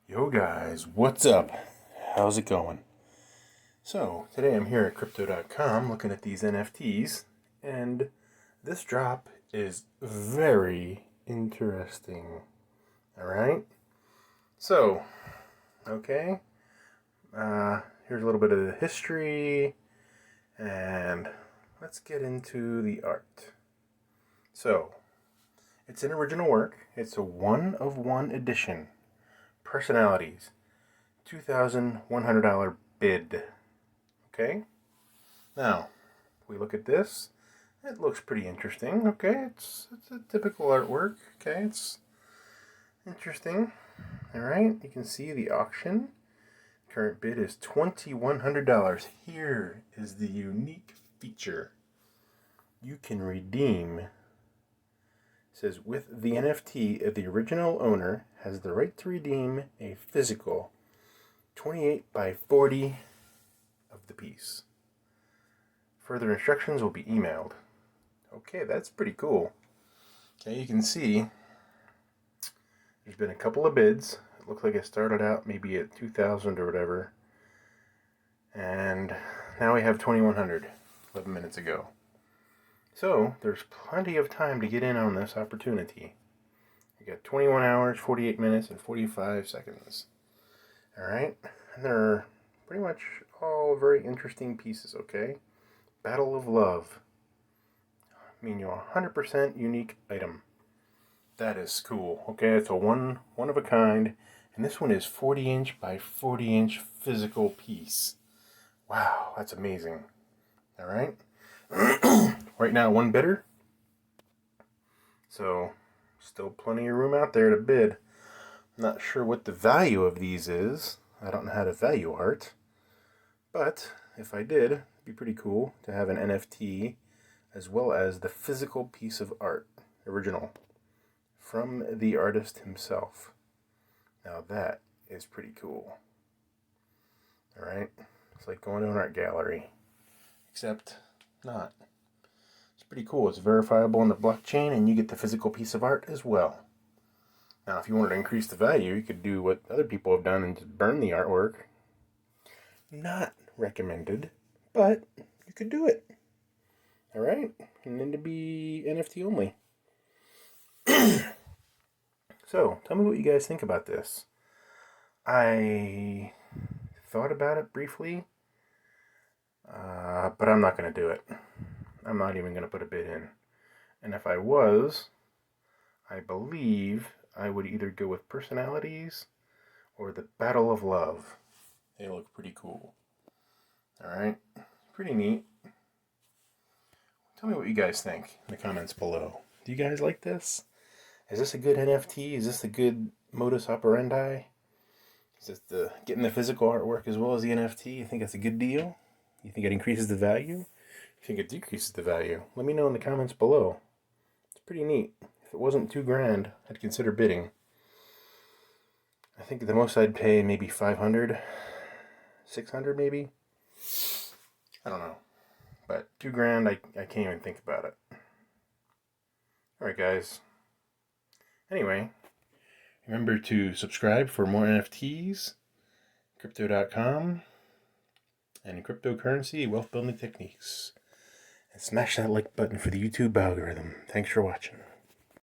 Yo guys, what's up? How's it going? So, today I'm here at Crypto.com looking at these NFTs, and this drop is very interesting. Alright? So, okay, here's a little bit of the history, and let's get into the art. So, it's an original work, it's a one-of-one edition. Personalities. $2,100 bid. Okay? Now, we look at this. It looks pretty interesting. Okay? It's a typical artwork. Okay? It's interesting. Alright? You can see the auction. Current bid is $2,100. Here is the unique feature. You can redeem. It says, with the NFT, the original owner has the right to redeem a physical 28 by 40 of the piece. Further instructions will be emailed. Okay, that's pretty cool. Okay, you can see there's been a couple of bids. It looks like it started out maybe at 2,000 or whatever. And now we have 2,100 11 minutes ago. So, there's plenty of time to get in on this opportunity. You got 21 hours, 48 minutes, and 45 seconds. Alright? And they're pretty much all very interesting pieces, okay? Battle of Love. I mean, you're 100% unique item. That is cool, okay? It's a one of a kind. And this one is 40-inch by 40-inch physical piece. Wow, that's amazing. Alright? Right now, one bidder. So, still plenty of room out there to bid. I'm not sure what the value of these is. I don't know how to value art. But if I did, it'd be pretty cool to have an NFT as well as the physical piece of art, original, from the artist himself. Now that is pretty cool. Alright? It's like going to an art gallery. Except not. It's pretty cool. It's verifiable on the blockchain and you get the physical piece of art as well. Now, if you wanted to increase the value, you could do what other people have done and just burn the artwork. Not recommended, but you could do it. Alright? And then to be NFT only. So, tell me what you guys think about this. I thought about it briefly, but I'm not going to do it. I'm not even going to put a bid in. And if I was, I believe I would either go with Personalities or the Battle of Love. They look pretty cool. Alright? Pretty neat. Tell me what you guys think in the comments below. Do you guys like this? Is this a good NFT? Is this a good modus operandi? Is it getting the physical artwork as well as the NFT? You think it's a good deal? You think it increases the value? You think it decreases the value? Let me know in the comments below. It's pretty neat. If it wasn't $2,000, I'd consider bidding. I think the most I'd pay maybe 500, 600 maybe. I don't know. But $2,000, I can't even think about it. Alright guys. Anyway, remember to subscribe for more NFTs, Crypto.com, and cryptocurrency wealth building techniques. And smash that like button for the YouTube algorithm. Thanks for watching.